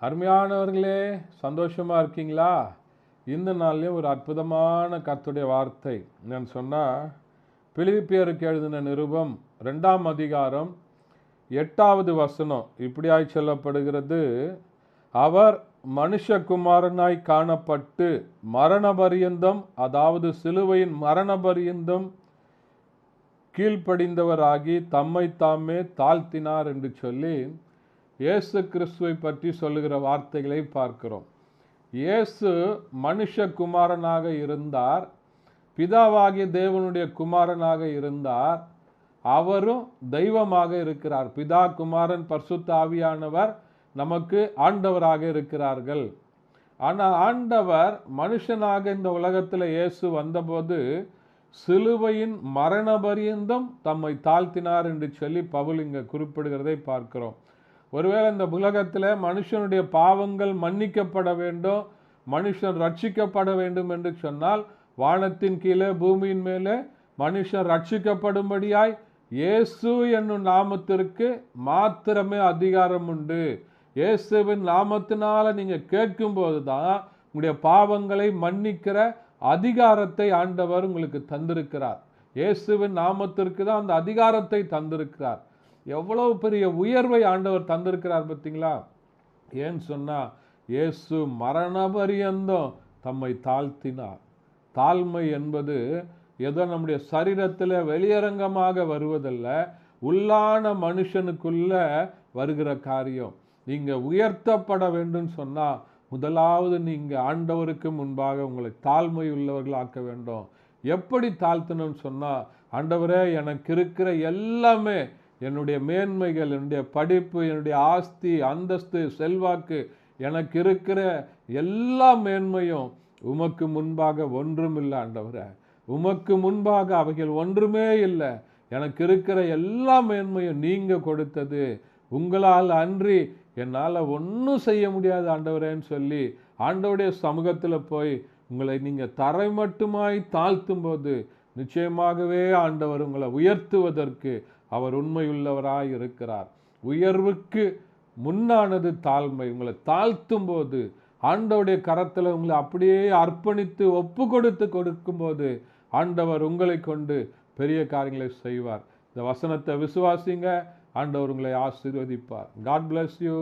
அருமையானவர்களே, சந்தோஷமாக இருக்கீங்களா? இந்த நாள்லேயும் ஒரு அற்புதமான கர்த்தருடைய வார்த்தை நான் சொன்னால், பிலிப்பியருக்கு எழுதின நிருபம் 2ஆம் அதிகாரம் 8வது வசனம் இப்படியாய் சொல்லப்படுகிறது. அவர் மனுஷகுமாரனாய் காணப்பட்டு மரண பரியந்தம், அதாவது சிலுவையின் மரண பரியந்தம் கீழ்ப்படிந்தவராகி தம்மை தாமே தாழ்த்தினார் என்று சொல்லி இயேசு கிறிஸ்துவை பற்றி சொல்லுகிற வார்த்தைகளை பார்க்கிறோம். இயேசு மனுஷகுமாரனாக இருந்தார், பிதாவாகிய தேவனுடைய குமாரனாக இருந்தார், அவரும் தெய்வமாக இருக்கிறார். பிதா, குமாரன், பரிசுத்த ஆவியானவர் நமக்கு ஆண்டவராக இருக்கிறார்கள். ஆனால் ஆண்டவர் மனுஷனாக இந்த உலகத்தில் இயேசு வந்தபோது சிலுவையின் மரண பரியந்தம் தம்மை தாழ்த்தினார் என்று சொல்லி பவுல் இங்கே குறிப்பிடுகிறதை பார்க்கிறோம். ஒருவேளை இந்த உலகத்தில் மனுஷனுடைய பாவங்கள் மன்னிக்கப்பட வேண்டும், மனுஷன் ரட்சிக்கப்பட வேண்டும் என்று சொன்னால், வானத்தின் கீழே பூமியின் மேலே மனுஷன் ரட்சிக்கப்படும்படியாய் இயேசு என்னும் நாமத்திற்கு மாத்திரமே அதிகாரம் உண்டு. இயேசுவின் நாமத்தினால நீங்கள் கேட்கும்போது தான் உங்களுடைய பாவங்களை மன்னிக்கிற அதிகாரத்தை ஆண்டவர் உங்களுக்கு தந்திருக்கிறார். இயேசுவின் நாமத்திற்கு தான் அந்த அதிகாரத்தை தந்திருக்கிறார். எவ்வளவு பெரிய உயர்வை ஆண்டவர் தந்திருக்கிறார் பார்த்தீங்களா? ஏன்னு சொன்னால், இயேசு மரண பரியந்தம் தம்மை தாழ்த்தினார். தாழ்மை என்பது ஏதோ நம்முடைய சரீரத்தில் வெளியரங்கமாக வருவதல்ல, உள்ளான மனுஷனுக்குள்ள வருகிற காரியம். நீங்கள் உயர்த்தப்பட வேண்டும் சொன்னால், முதலாவது நீங்கள் ஆண்டவருக்கு முன்பாக உங்களை தாழ்மை உள்ளவர்கள் ஆக்க வேண்டும். எப்படி தாழ்த்தணும்னு சொன்னால், ஆண்டவரே, எனக்கு இருக்கிற எல்லாமே, என்னுடைய மேன்மைகள், என்னுடைய படிப்பு, என்னுடைய ஆஸ்தி, அந்தஸ்து, செல்வாக்கு, எனக்கு இருக்கிற எல்லா மேன்மையும் உமக்கு முன்பாக ஒன்றும் இல்லை ஆண்டவரே. உமக்கு முன்பாக அவைகள் ஒன்றுமே இல்லை. எனக்கு இருக்கிற எல்லா மேன்மையும் நீங்கள் கொடுத்தது. உங்களால் அன்றி என்னால் ஒன்றும் செய்ய முடியாது ஆண்டவரேன்னு சொல்லி ஆண்டவருடைய சமூகத்தில் போய் உங்களை நீங்கள் தரைமட்டுமாய் தாழ்த்தும் போது நிச்சயமாகவே ஆண்டவர் உங்களை உயர்த்துவதற்கு அவர் உண்மையுள்ளவராய் இருக்கிறார். உயர்வுக்கு முன்னானது தாழ்மை. உங்களை தாழ்த்தும் போது, ஆண்டவருடைய கரத்தில் உங்களை அப்படியே அர்ப்பணித்து ஒப்பு கொடுக்கும்போது ஆண்டவர் உங்களை கொண்டு பெரிய காரியங்களை செய்வார். இந்த வசனத்தை விசுவாசிங்க, ஆண்டவர் உங்களை ஆசீர்வதிப்பார். God bless you.